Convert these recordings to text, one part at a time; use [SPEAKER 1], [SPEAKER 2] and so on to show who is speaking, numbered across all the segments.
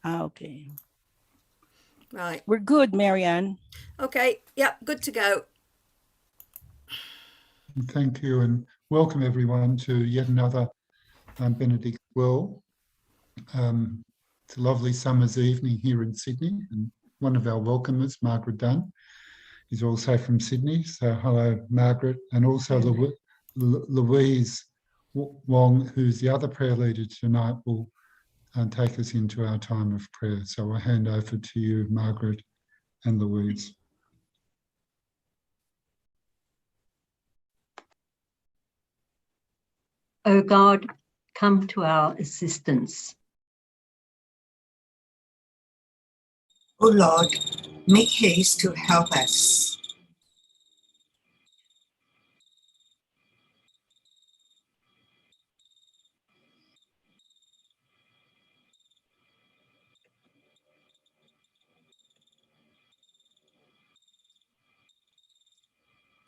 [SPEAKER 1] Okay.
[SPEAKER 2] Right.
[SPEAKER 1] We're good, Marianne.
[SPEAKER 2] Okay. Yeah, good to go.
[SPEAKER 3] Thank you, and welcome everyone to yet another Benedict's Well. It's a lovely summer's evening here in Sydney, and one of our welcomers, Margaret Dunn, is also from Sydney. So hello, Margaret, and also Louise Wong, who's the other prayer leader tonight, will take us into our time of prayer. So I'll hand over to you, Margaret and Louise.
[SPEAKER 4] O God, come to our assistance.
[SPEAKER 5] O Lord, make haste to help us.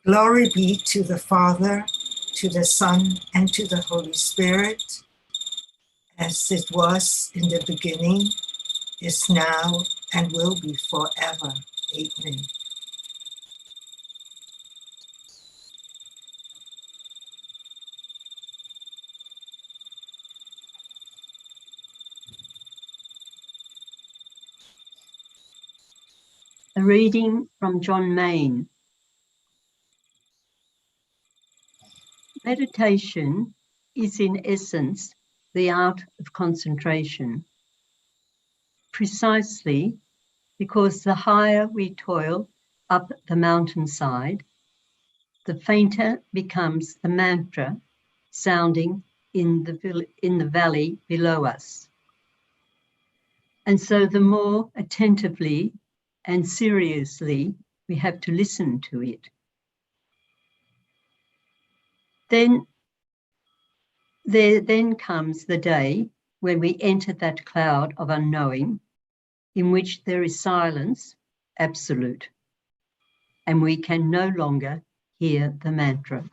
[SPEAKER 5] Glory be to the Father, to the Son, and to the Holy Spirit, as it was in the beginning, is now, and will be forever. Amen.
[SPEAKER 4] A reading from John Main. Meditation is in essence the art of concentration, precisely because the higher we toil up the mountainside, the fainter becomes the mantra sounding in the valley below us. And so the more attentively and seriously we have to listen to it. Then comes the day when we enter that cloud of unknowing in which there is silence, absolute, and we can no longer hear the mantra.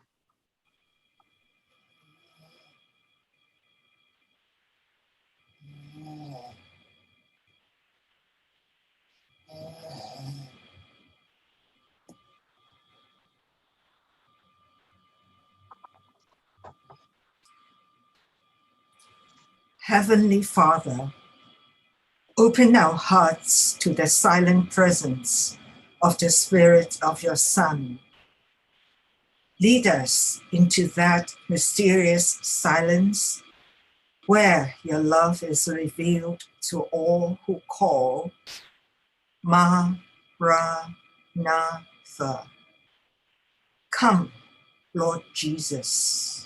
[SPEAKER 5] Heavenly Father, open our hearts to the silent presence of the Spirit of your Son. Lead us into that mysterious silence where your love is revealed to all who call Maranatha. Come, Lord Jesus.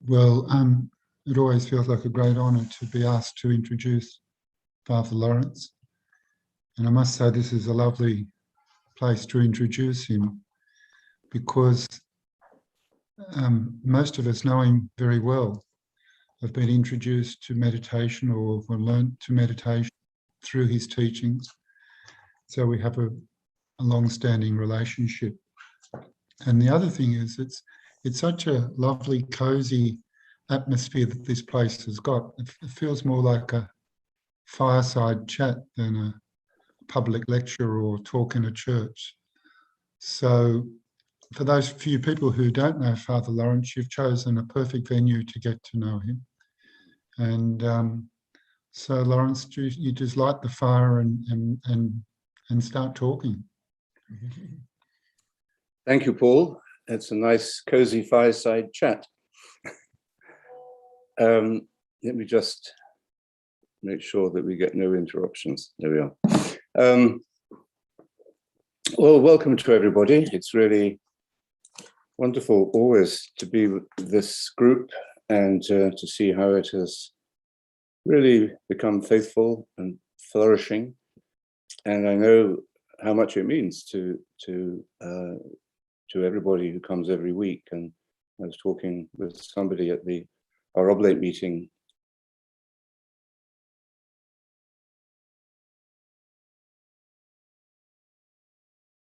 [SPEAKER 3] Well, it always feels like a great honour to be asked to introduce Father Lawrence. And I must say this is a lovely place to introduce him, because most of us know him very well, have been introduced to meditation or have learnt to meditation through his teachings. So we have a long-standing relationship. And the other thing is it's such a lovely, cosy atmosphere that this place has got. It feels more like a fireside chat than a public lecture or talk in a church. So for those few people who don't know Father Lawrence, you've chosen a perfect venue to get to know him. And so Lawrence, you just light the fire and start talking.
[SPEAKER 1] Thank you, Paul. It's a nice, cozy fireside chat. Let me just make sure that we get no interruptions. There we are. Well, welcome to everybody. It's really wonderful always to be with this group and to see how it has really become faithful and flourishing. And I know how much it means to everybody who comes every week. And I was talking with somebody at our oblate meeting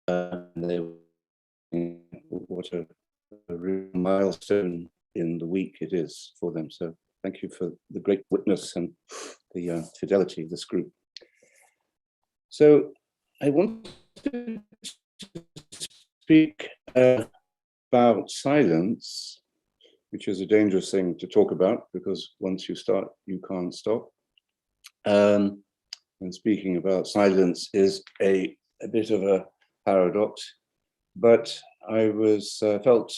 [SPEAKER 1] and what a real milestone in the week it is for them. So thank you for the great witness and the fidelity of this group. So I want to speak about silence, which is a dangerous thing to talk about because once you start, you can't stop. And speaking about silence is a bit of a paradox, but I was felt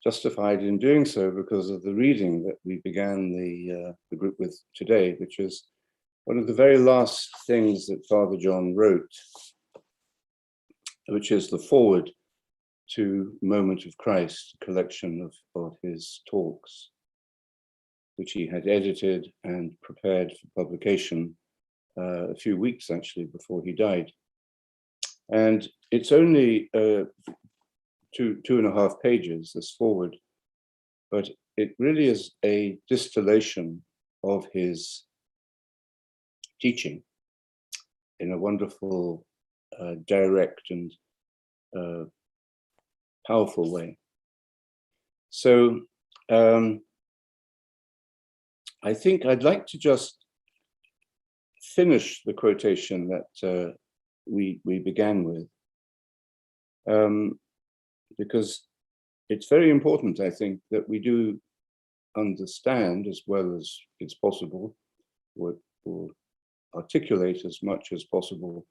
[SPEAKER 1] justified in doing so because of the reading that we began the group with today, which is one of the very last things that Father John wrote, which is the foreword to Moment of Christ, a collection of his talks, which he had edited and prepared for publication a few weeks actually before he died. And it's only 2.5 pages, this foreword, but it really is a distillation of his teaching in a wonderful, direct and powerful way. So I think I'd like to just finish the quotation that we began with, because it's very important, I think, that we do understand as well as it's possible, or articulate as much as possible,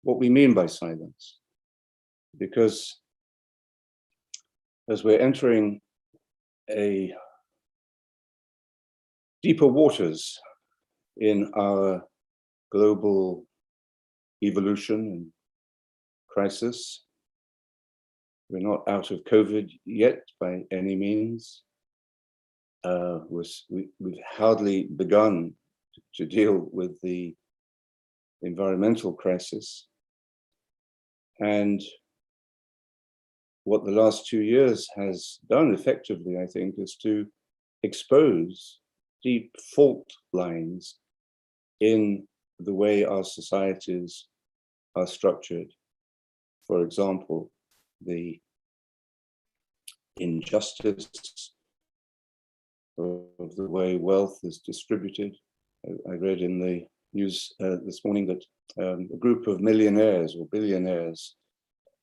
[SPEAKER 1] what we mean by silence. Because as we're entering a deeper waters in our global evolution and crisis, we're not out of COVID yet by any means. We've hardly begun to deal with the environmental crisis. And what the last 2 years has done effectively, I think, is to expose deep fault lines in the way our societies are structured. For example, the injustice of the way wealth is distributed. I read in the news this morning that a group of millionaires or billionaires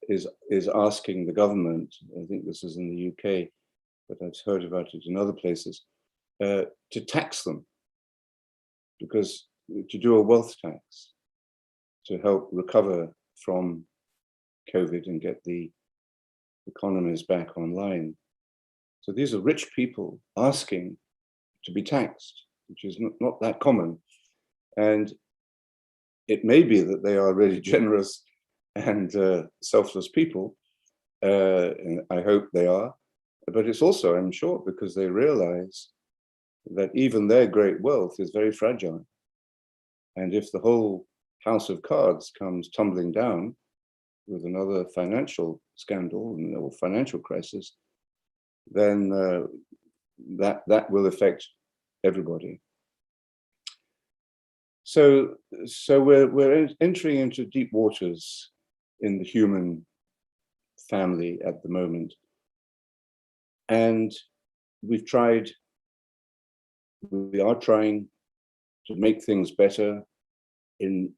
[SPEAKER 1] is asking the government, I think this is in the UK, but I've heard about it in other places, to tax them, because to do a wealth tax to help recover from COVID and get the economies back online. So these are rich people asking to be taxed, which is not that common. And it may be that they are really generous and selfless people, and I hope they are, but it's also, I'm sure, because they realize that even their great wealth is very fragile. And if the whole house of cards comes tumbling down with another financial scandal or financial crisis, then that will affect everybody. So we're entering into deep waters in the human family at the moment. And we are trying to make things better in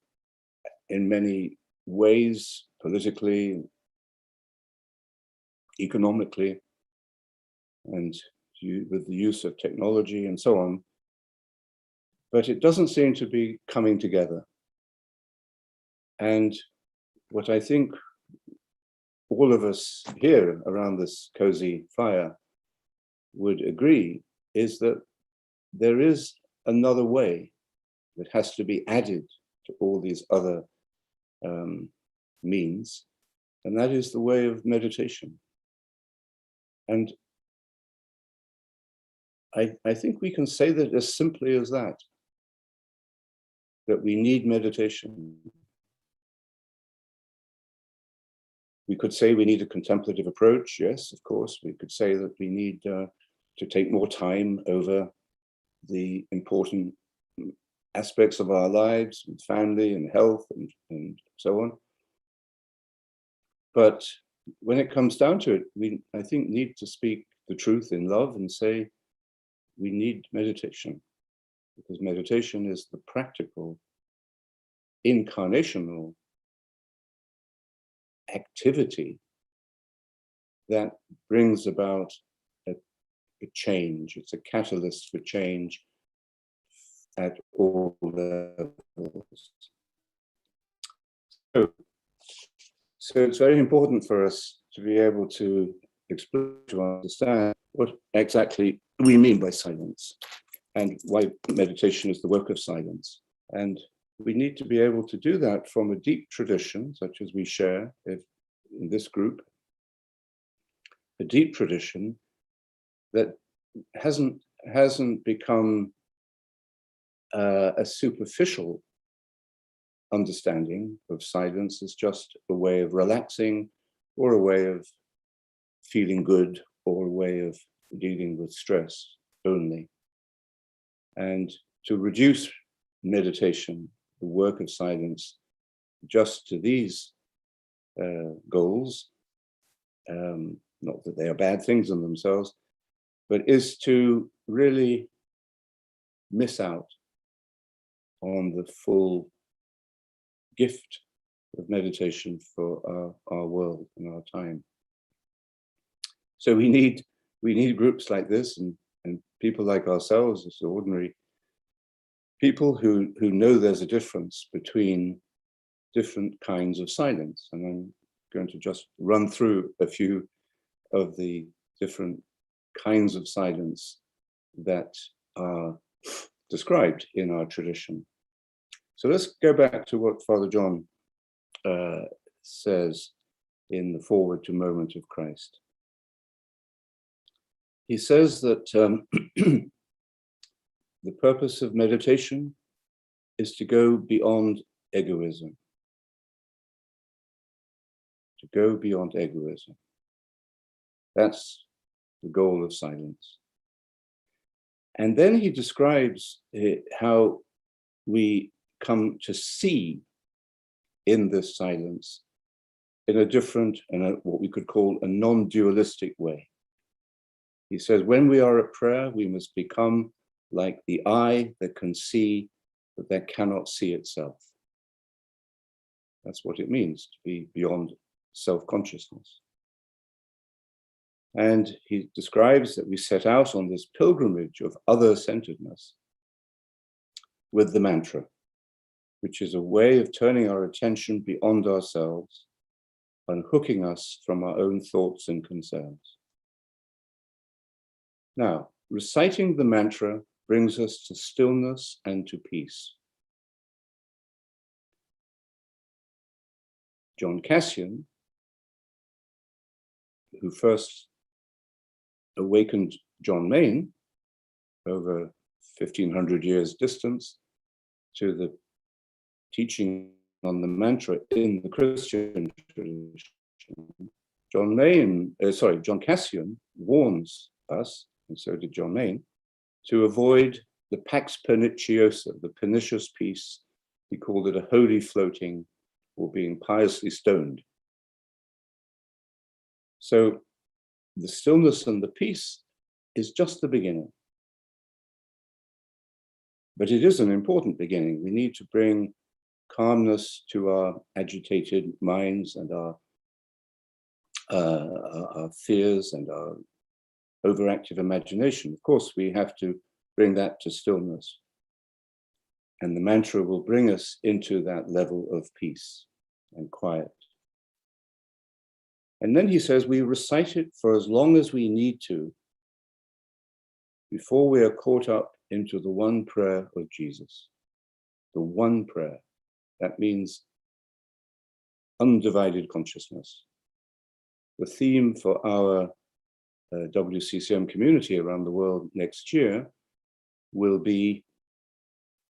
[SPEAKER 1] many ways, politically, economically, and with the use of technology and so on. But it doesn't seem to be coming together. And what I think all of us here around this cozy fire would agree is that there is another way that has to be added to all these other means, and that is the way of meditation. And I think we can say that as simply as that we need meditation. We could say we need a contemplative approach. Yes, of course. We could say that we need to take more time over the important aspects of our lives, with family and health and so on. But when it comes down to it, we, I think, need to speak the truth in love and say we need meditation, because meditation is the practical, incarnational activity that brings about a change. It's a catalyst for change at all levels. So it's very important for us to be able to explain, to understand what exactly we mean by silence and why meditation is the work of silence. And we need to be able to do that from a deep tradition, such as we share in this group, a deep tradition that hasn't become a superficial understanding of silence as just a way of relaxing, or a way of feeling good, or a way of dealing with stress only. And to reduce meditation, the work of silence, just to these goals, not that they are bad things in themselves, but is to really miss out on the full gift of meditation for our world and our time. So we need groups like this and people like ourselves as ordinary people who know there's a difference between different kinds of silence. And I'm going to just run through a few of the different kinds of silence that are described in our tradition. So let's go back to what Father John says in the foreword to Moment of Christ. He says that the purpose of meditation is to go beyond egoism. To go beyond egoism. That's the goal of silence. And then he describes how we come to see in this silence in a different, and what we could call a non-dualistic way. He says, when we are at prayer, we must become like the eye that can see, but that cannot see itself. That's what it means to be beyond self-consciousness. And he describes that we set out on this pilgrimage of other-centeredness with the mantra, which is a way of turning our attention beyond ourselves, unhooking us from our own thoughts and concerns. Now, reciting the mantra brings us to stillness and to peace. John Cassian, who first awakened John Main over 1500 years distance to the teaching on the mantra in the Christian tradition. John Cassian warns us, and so did John Main, to avoid the pax perniciosa, the pernicious peace. He called it a holy floating, or being piously stoned. So the stillness and the peace is just the beginning. But it is an important beginning. We need to bring calmness to our agitated minds and our fears and our overactive imagination. Of course, we have to bring that to stillness. And the mantra will bring us into that level of peace and quiet. And then he says we recite it for as long as we need to before we are caught up into the one prayer of Jesus. The one prayer. That means undivided consciousness. The theme for our WCCM community around the world next year will be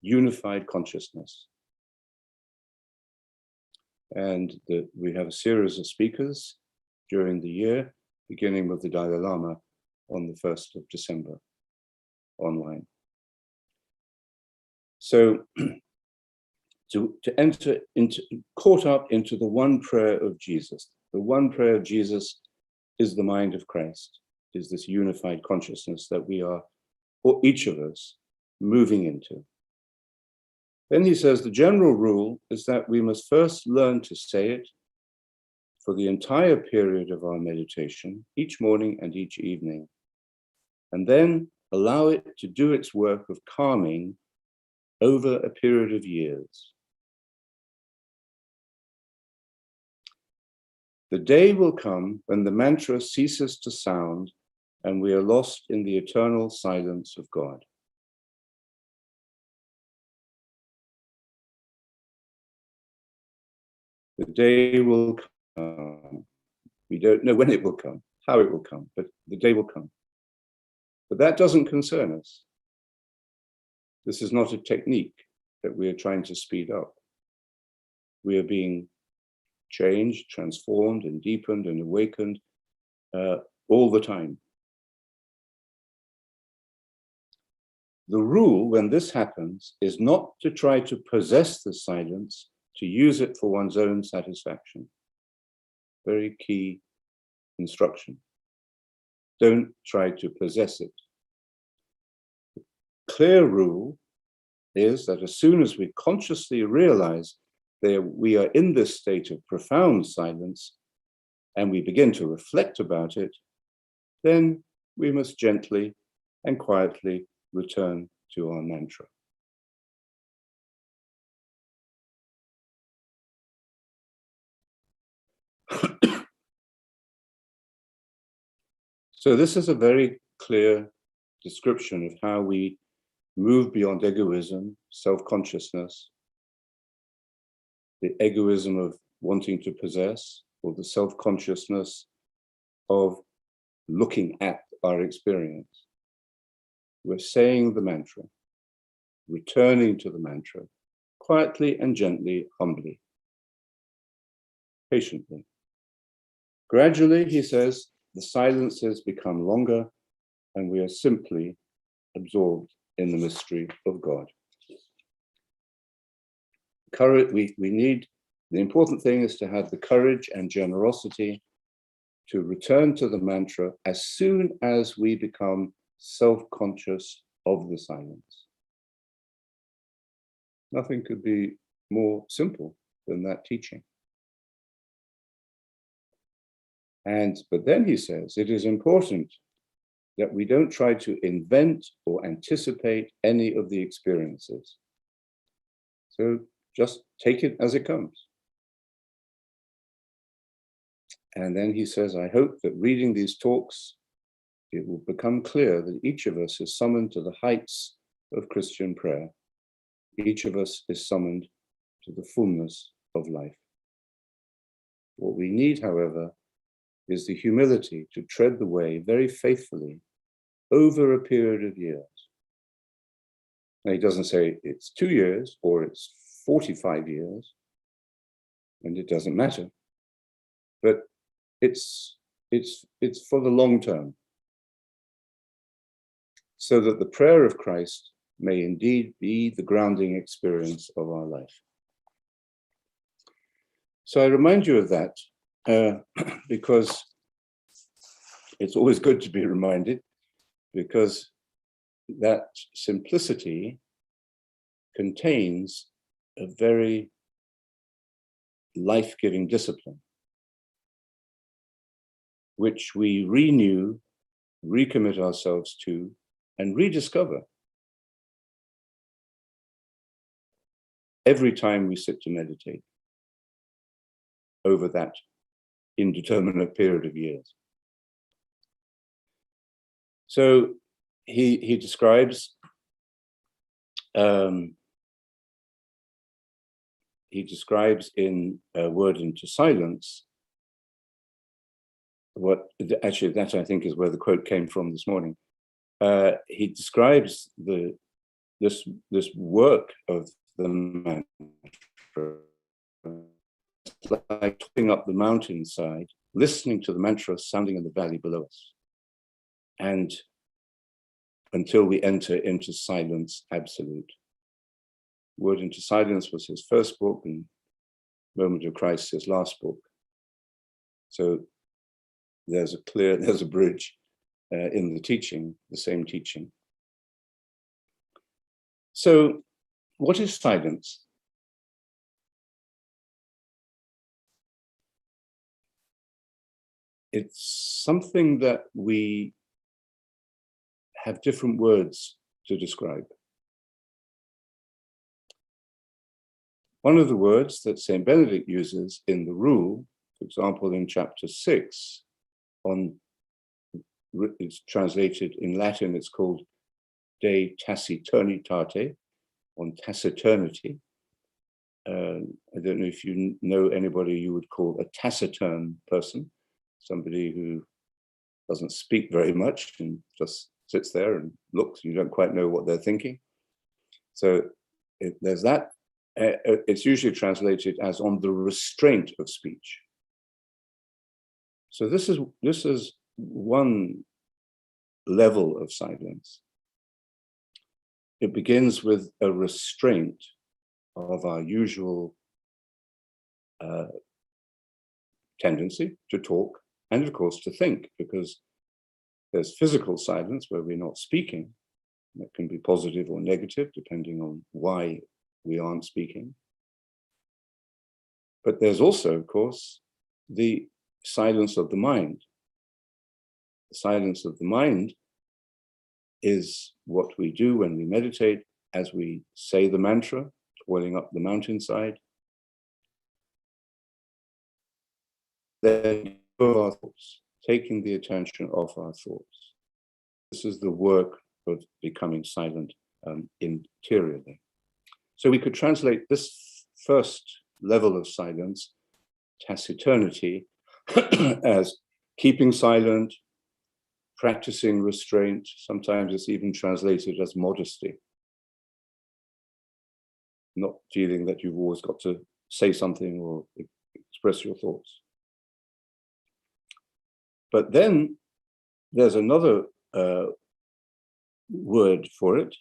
[SPEAKER 1] unified consciousness. And we have a series of speakers during the year, beginning with the Dalai Lama on the 1st of December, online. So to enter into, caught up into the one prayer of Jesus. The one prayer of Jesus is the mind of Christ, is this unified consciousness that we are, or each of us, moving into. Then he says the general rule is that we must first learn to say it for the entire period of our meditation, each morning and each evening, and then allow it to do its work of calming over a period of years. The day will come when the mantra ceases to sound and we are lost in the eternal silence of God. The day will come. We don't know when it will come, how it will come, but the day will come. But that doesn't concern us. This is not a technique that we are trying to speed up. We are being changed, transformed, and deepened and awakened all the time. The rule when this happens is not to try to possess the silence, to use it for one's own satisfaction. Very key instruction. Don't try to possess it. The clear rule is that as soon as we consciously realize that we are in this state of profound silence and we begin to reflect about it, then we must gently and quietly return to our mantra. So this is a very clear description of how we move beyond egoism, self-consciousness, the egoism of wanting to possess, or the self-consciousness of looking at our experience. We're saying the mantra, returning to the mantra, quietly and gently, humbly, patiently. Gradually, he says, the silences become longer and we are simply absorbed in the mystery of God. Courage, we need, the important thing is to have the courage and generosity to return to the mantra as soon as we become self-conscious of the silence. Nothing could be more simple than that teaching. But then he says, it is important that we don't try to invent or anticipate any of the experiences. So just take it as it comes. And then he says, I hope that reading these talks, it will become clear that each of us is summoned to the heights of Christian prayer. Each of us is summoned to the fullness of life. What we need, however, is the humility to tread the way very faithfully over a period of years. Now, he doesn't say it's 2 years or it's 45 years, and it doesn't matter, but it's for the long term, so that the prayer of Christ may indeed be the grounding experience of our life. So I remind you of that because it's always good to be reminded, because that simplicity contains a very life-giving discipline, which we renew, recommit ourselves to, and rediscover every time we sit to meditate over that indeterminate period of years. So he describes in Word into Silence what, actually that I think is where the quote came from this morning. He describes this work of the mantra like topping up the mountainside, listening to the mantra sounding in the valley below us, and until we enter into silence absolute. Word into Silence was his first book, and Moment of Christ his last book. So there's a bridge in the teaching, the same teaching. So what is silence? It's something that we have different words to describe. One of the words that Saint Benedict uses in the rule, for example, in chapter 6, it's translated in Latin, it's called De Tacitonitate, on taciturnity. I don't know if you know anybody you would call a taciturn person, somebody who doesn't speak very much and just sits there and looks, you don't quite know what they're thinking. So there's that. It's usually translated as on the restraint of speech. So this is one level of silence. It begins with a restraint of our usual tendency to talk and, of course, to think, because there's physical silence where we're not speaking. That can be positive or negative, depending on why we aren't speaking. But there's also, of course, the silence of the mind. The silence of the mind is what we do when we meditate, as we say the mantra, toiling up the mountainside. Then our thoughts, taking the attention off our thoughts. This is the work of becoming silent interiorly. So we could translate this first level of silence, taciturnity, as keeping silent, practicing restraint. Sometimes it's even translated as modesty. Not feeling that you've always got to say something or express your thoughts. But then there's another word for it,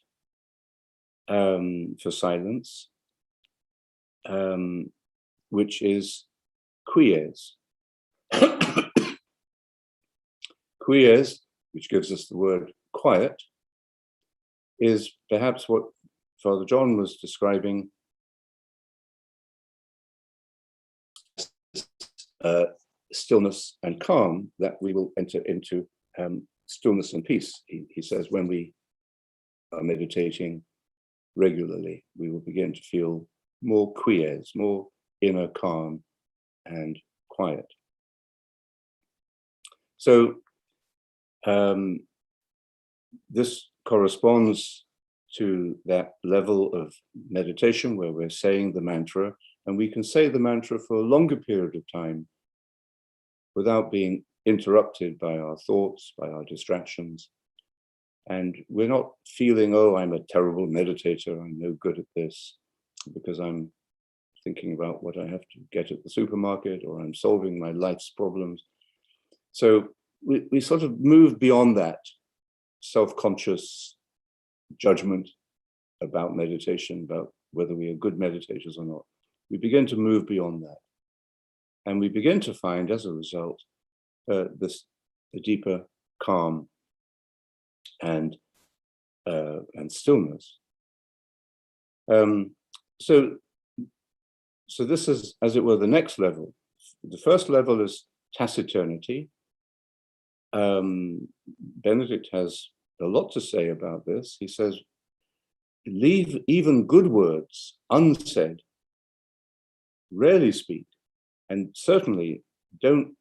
[SPEAKER 1] for silence, which is quies. Quies, which gives us the word quiet, is perhaps what Father John was describing, stillness and calm, that we will enter into stillness and peace. He says when we are meditating regularly, we will begin to feel more quies, more inner calm and quiet. So this corresponds to that level of meditation where we're saying the mantra, and we can say the mantra for a longer period of time without being interrupted by our thoughts, by our distractions. And we're not feeling, oh, I'm a terrible meditator, I'm no good at this, because I'm thinking about what I have to get at the supermarket, or I'm solving my life's problems. So we sort of move beyond that self-conscious judgment about meditation, about whether we are good meditators or not. We begin to move beyond that. And we begin to find, as a result, a deeper calm and stillness. So this is, as it were, the next level. The first level is taciturnity. Benedict has a lot to say about this. He says, leave even good words unsaid, rarely speak, and certainly don't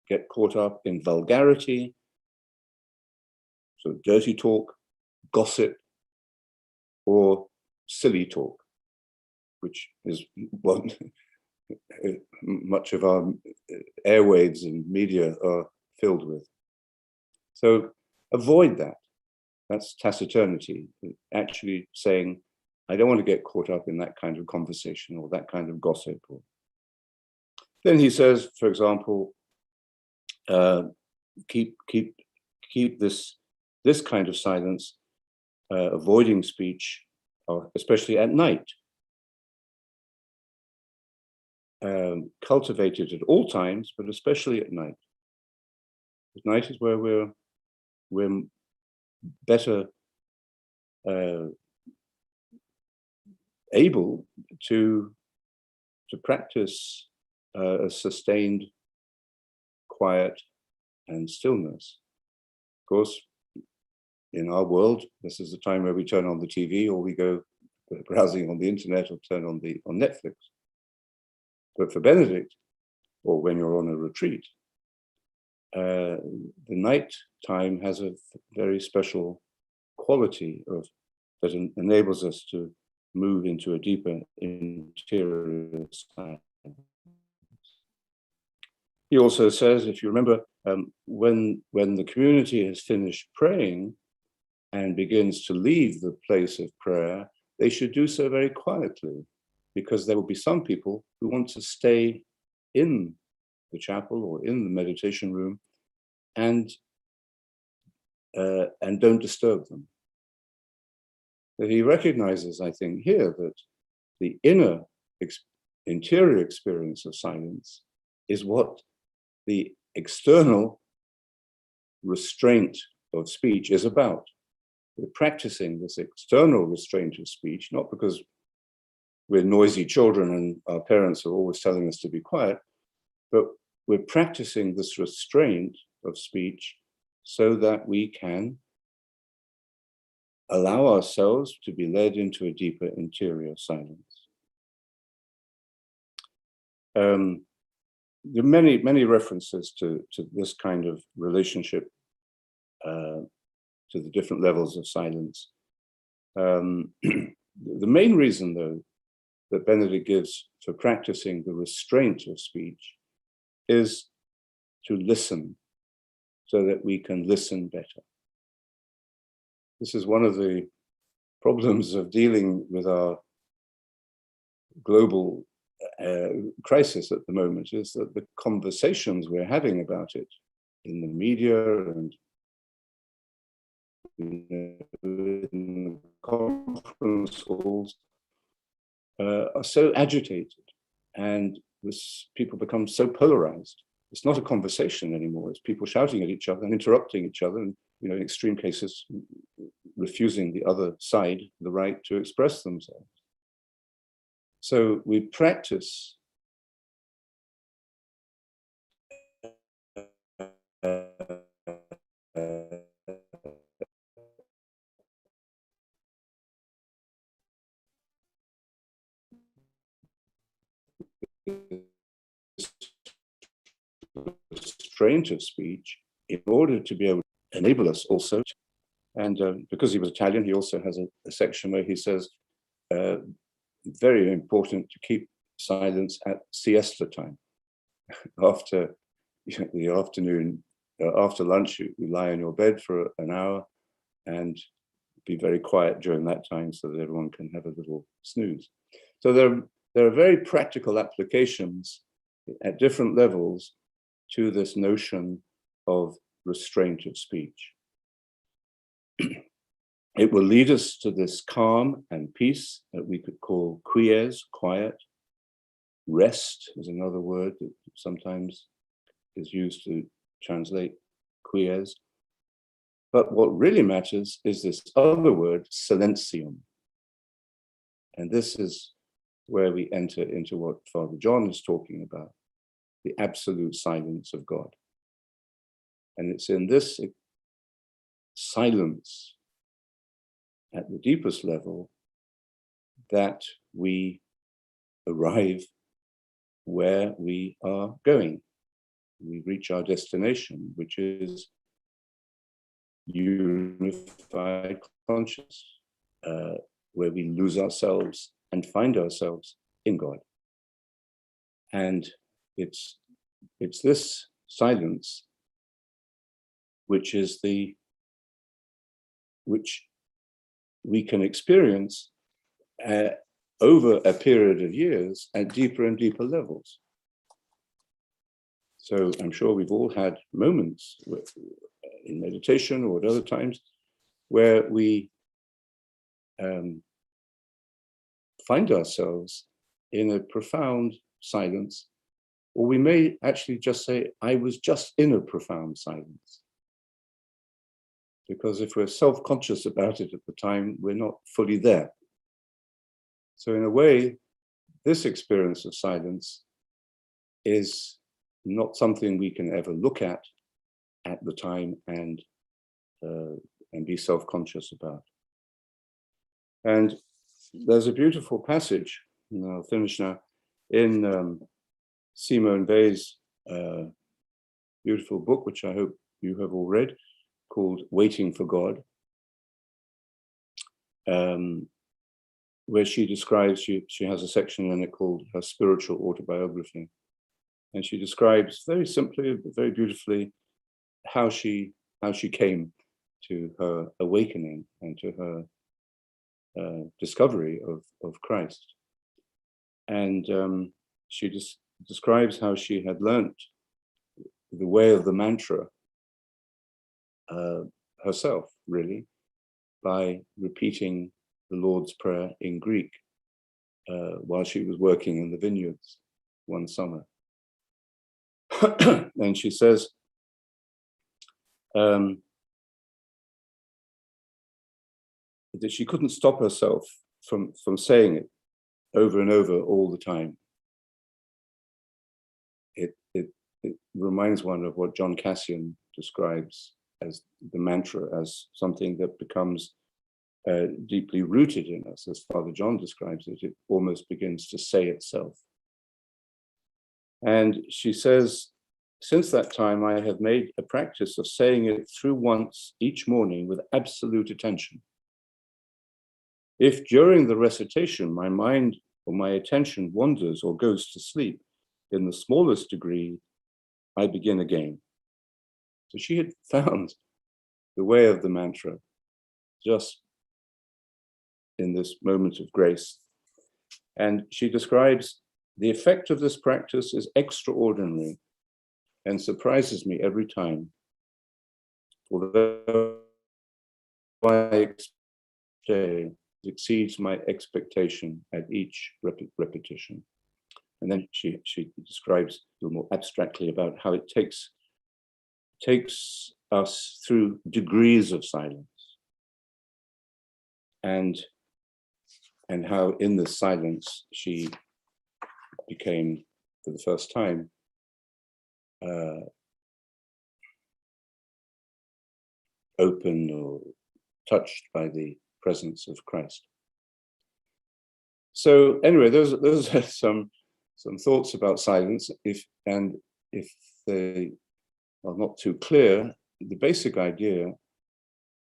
[SPEAKER 1] get caught up in vulgarity, so dirty talk, gossip, or silly talk, which is what much of our airwaves and media are filled with. So avoid that. That's taciturnity, actually saying, I don't want to get caught up in that kind of conversation or that kind of gossip. Then he says, for example, keep this kind of silence, avoiding speech, especially at night. Cultivate it at all times, but especially at night. At night is where we're better able to practice a sustained quiet and stillness. Of course, in our world, this is the time where we turn on the TV or we go browsing on the internet or turn on Netflix. But for Benedict, or when you're on a retreat, the night time has a very special quality that enables us to move into a deeper interior silence. He also says, if you remember, when the community has finished praying and begins to leave the place of prayer, they should do so very quietly, because there will be some people who want to stay in the chapel or in the meditation room and don't disturb them. But he recognizes, I think, here that the interior experience of silence is what the external restraint of speech is about. We're practicing this external restraint of speech, not because we're noisy children and our parents are always telling us to be quiet, but we're practicing this restraint of speech so that we can allow ourselves to be led into a deeper interior silence. There are many references to this kind of relationship, to the different levels of silence. The main reason, though, that Benedict gives for practicing the restraint of speech is to listen, so that we can listen better. This is one of the problems of dealing with our global crisis at the moment, is that the conversations we're having about it in the media and in the conference halls are so agitated, and people become so polarized. It's not a conversation anymore. It's people shouting at each other and interrupting each other, and in extreme cases, refusing the other side the right to express themselves. So we practice restraint of speech in order to be able to enable us also. And because he was Italian, he also has a section where he says, very important to keep silence at siesta time, after the afternoon, after lunch, you lie on your bed for an hour and be very quiet during that time so that everyone can have a little snooze. So there are very practical applications at different levels to this notion of restraint of speech. It will lead us to this calm and peace that we could call quies, quiet. Rest is another word that sometimes is used to translate quies. But what really matters is this other word, silentium. And this is where we enter into what Father John is talking about, the absolute silence of God. And it's in this silence at the deepest level that we arrive where we are going. We reach our destination, which is unified consciousness, where we lose ourselves and find ourselves in God. And it's this silence which we can experience over a period of years at deeper and deeper levels. So I'm sure we've all had moments in meditation or at other times where we find ourselves in a profound silence, or we may actually just say, I was just in a profound silence. Because if we're self-conscious about it at the time, we're not fully there. So in a way, this experience of silence is not something we can ever look at the time and be self-conscious about. And there's a beautiful passage, and I'll finish now, in Simone Weil's beautiful book, which I hope you have all read, called Waiting for God, where she describes, she has a section in it called her spiritual autobiography. And she describes very simply, but very beautifully, how she came to her awakening and to her discovery of Christ. And she just describes how she had learnt the way of the mantra herself, really, by repeating the Lord's Prayer in Greek while she was working in the vineyards one summer. And she says, that she couldn't stop herself from saying it over and over all the time. It reminds one of what John Cassian describes as the mantra, as something that becomes deeply rooted in us. As Father John describes it, it almost begins to say itself. And she says, since that time, I have made a practice of saying it through once each morning with absolute attention. If during the recitation my mind or my attention wanders or goes to sleep in the smallest degree, I begin again. So she had found the way of the mantra just in this moment of grace. And she describes the effect of this practice is extraordinary and surprises me every time. Although my day exceeds my expectation at each repetition. And then she describes a little more abstractly about how it takes us through degrees of silence, and how in this silence she became, for the first time, open or touched by the presence of Christ. So anyway, those are some thoughts about silence. If they are not too clear, the basic idea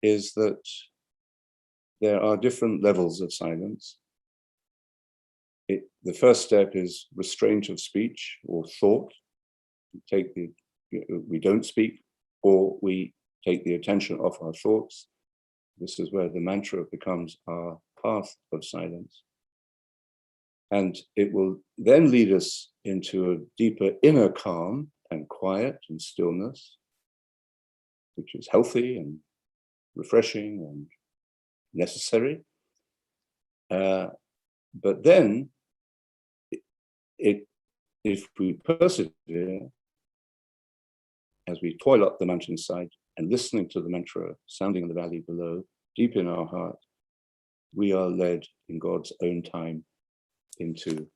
[SPEAKER 1] is that there are different levels of silence. The first step is restraint of speech or thought. You take the we don't speak, or we take the attention off our thoughts. This is where the mantra becomes our path of silence. And it will then lead us into a deeper inner calm and quiet and stillness, which is healthy and refreshing and necessary. But then, if we persevere, as we toil up the mountainside and listening to the mantra sounding in the valley below, deep in our heart, we are led in God's own time into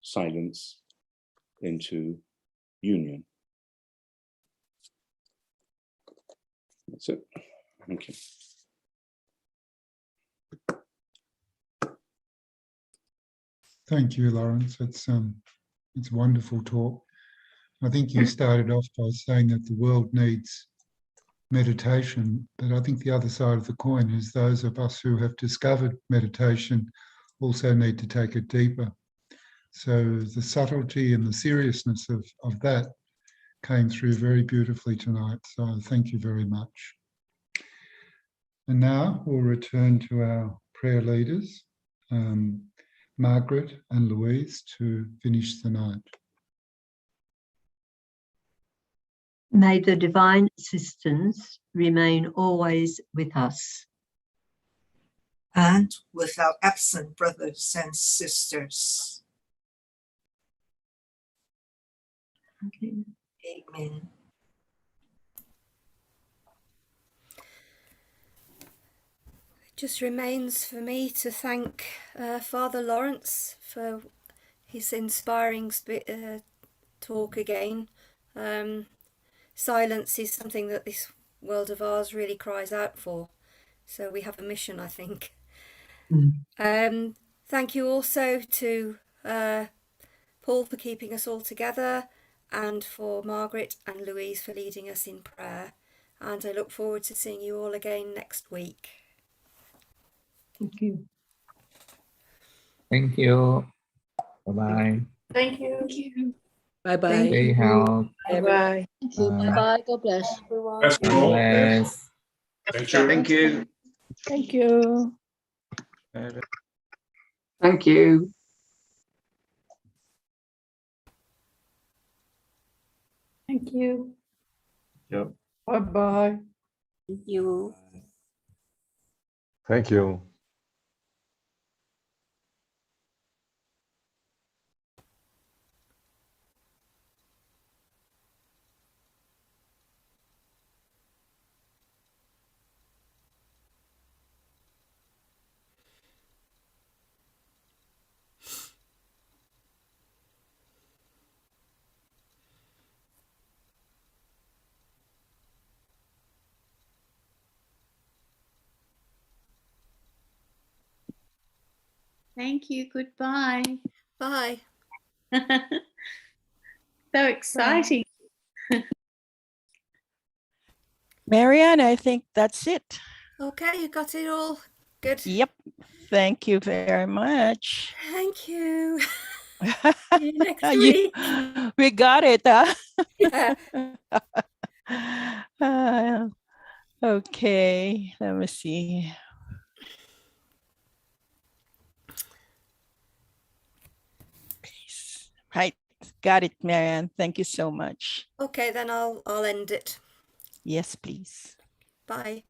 [SPEAKER 1] silence, into union. That's it. Thank you.
[SPEAKER 3] Thank you, Lawrence. It's a wonderful talk. I think you started off by saying that the world needs meditation, but I think the other side of the coin is those of us who have discovered meditation also need to take it deeper. So the subtlety and the seriousness of that came through very beautifully tonight. So thank you very much. And now we'll return to our prayer leaders, Margaret and Louise, to finish the night.
[SPEAKER 4] May the divine assistance remain always with us.
[SPEAKER 5] And with our absent brothers and sisters.
[SPEAKER 4] Okay.
[SPEAKER 5] Amen.
[SPEAKER 2] It just remains for me to thank Father Lawrence for his inspiring talk again. Silence is something that this world of ours really cries out for. So we have a mission, I think. Thank you also to Paul for keeping us all together, and for Margaret and Louise for leading us in prayer. And I look forward to seeing you all again next week.
[SPEAKER 4] Thank you.
[SPEAKER 6] Thank you. Bye-bye.
[SPEAKER 7] Thank you.
[SPEAKER 8] Bye-bye.
[SPEAKER 6] Stay healthy.
[SPEAKER 7] Bye-bye.
[SPEAKER 8] Thank you.
[SPEAKER 6] Bye.
[SPEAKER 8] Bye-bye. God bless everyone.
[SPEAKER 9] Bless you
[SPEAKER 6] God
[SPEAKER 9] all.
[SPEAKER 6] bless.
[SPEAKER 9] Thank you.
[SPEAKER 7] Thank you.
[SPEAKER 8] Thank you.
[SPEAKER 7] Thank you.
[SPEAKER 8] Thank you.
[SPEAKER 9] Yep.
[SPEAKER 7] Bye-bye.
[SPEAKER 8] Thank you.
[SPEAKER 9] Thank you.
[SPEAKER 10] Thank you. Goodbye.
[SPEAKER 2] Bye.
[SPEAKER 10] So exciting.
[SPEAKER 11] Marianne, I think that's it.
[SPEAKER 2] Okay, you got it all. Good.
[SPEAKER 11] Yep. Thank you very much.
[SPEAKER 2] Thank you. See you next
[SPEAKER 11] You-
[SPEAKER 2] week.
[SPEAKER 11] we got it. Huh?
[SPEAKER 2] Yeah.
[SPEAKER 11] Okay, let me see. Peace. Right, got it, Marianne. Thank you so much.
[SPEAKER 2] Okay, then I'll end it.
[SPEAKER 11] Yes, please.
[SPEAKER 2] Bye.